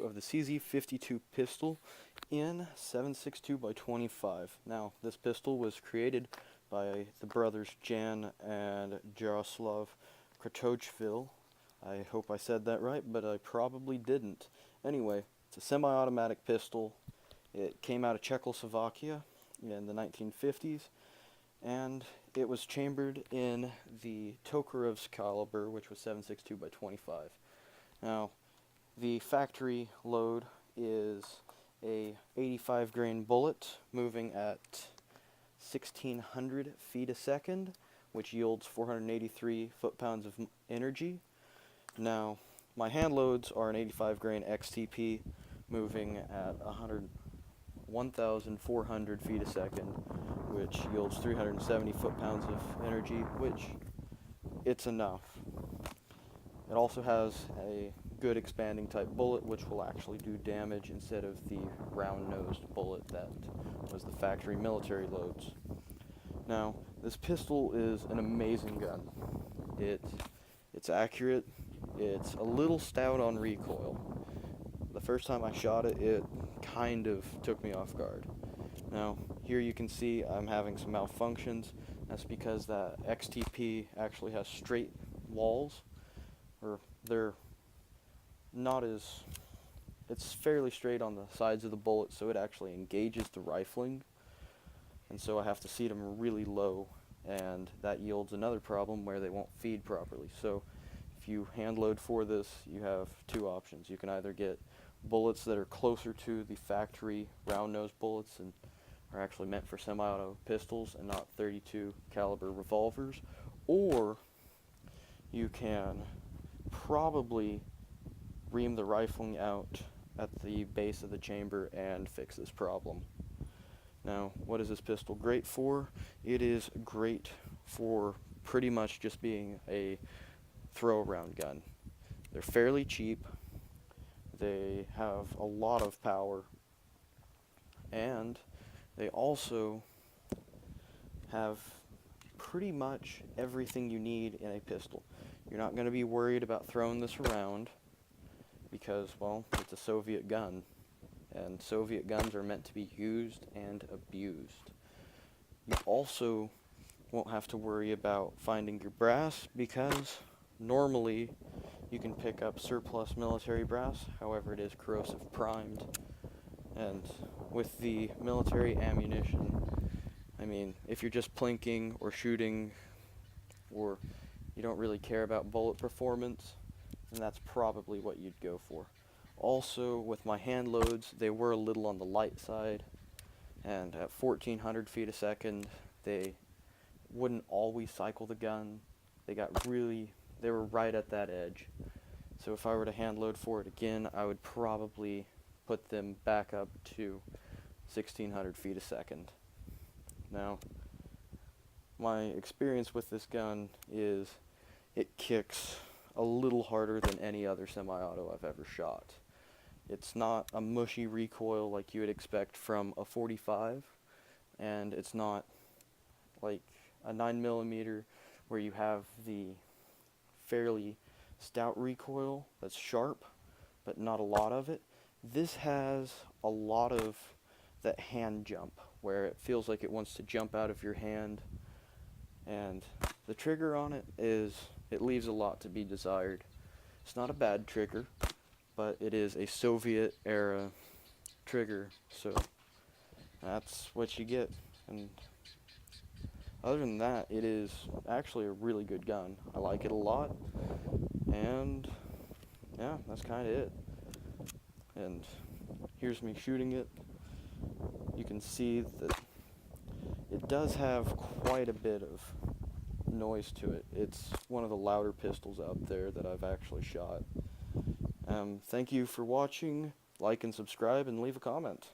of the Cz52 pistol in 7.62 by 25. Now, this pistol was created by the brothers Jan and Jaroslav Kratochvil. I hope I said that right, but I probably didn't. Anyway, it's a semi-automatic pistol. It came out of Czechoslovakia in the 1950s, and it was chambered in the Tokarovsk caliber, which was 7.62 by 25. Now, the factory load is a 85 grain bullet moving at 1600 feet a second, which yields 483 foot-pounds of energy. Now, my hand loads are an 85 grain XTP moving at 1,400 feet a second, which yields 370 foot-pounds of energy, which it's enough. It also has a good expanding type bullet, which will actually do damage instead of the round-nosed bullet that was the factory military loads. Now, this pistol is an amazing gun. It's accurate. It's a little stout on recoil. The first time I shot it, it kind of took me off guard. Now, here you can see I'm having some malfunctions. That's because that XTP actually has straight walls, or they're not as, it's fairly straight on the sides of the bullet, so it actually engages the rifling, and so I have to seat them really low, and that yields another problem where they won't feed properly. So if you hand load for this, you have two options. You can either get bullets that are closer to the factory round nose bullets and are actually meant for semi-auto pistols and not .32 caliber revolvers, or you can probably ream the rifling out at the base of the chamber and fix this problem. Now, what is this pistol great for? It is great for pretty much just being a throw-around gun. They're fairly cheap, they have a lot of power, and they also have pretty much everything you need in a pistol. You're not going to be worried about throwing this around because, well, it's a Soviet gun, and Soviet guns are meant to be used and abused. You also won't have to worry about finding your brass because normally you can pick up surplus military brass, however it is corrosive primed, and with the military ammunition, I mean, if you're just plinking or shooting or you don't really care about bullet performance, then that's probably what you'd go for. Also, with my hand loads, they were a little on the light side, and at 1400 feet a second, they wouldn't always cycle the gun. They were right at that edge. So if I were to hand load for it again, I would probably put them back up to 1600 feet a second. Now, my experience with this gun is it kicks a little harder than any other semi-auto I've ever shot. It's not a mushy recoil like you would expect from a 45, and it's not like a 9mm where you have the fairly stout recoil that's sharp, but not a lot of it. This has a lot of that hand jump, where it feels like it wants to jump out of your hand, and the trigger on it leaves a lot to be desired. It's not a bad trigger, but it is a Soviet era trigger, so that's what you get. And other than that, it is actually a really good gun. I like it a lot, and yeah, that's kind of it. And here's me shooting it. You can see that it does have quite a bit of noise to it. It's one of the louder pistols out there that I've actually shot. Thank you for watching. Like and subscribe and leave a comment.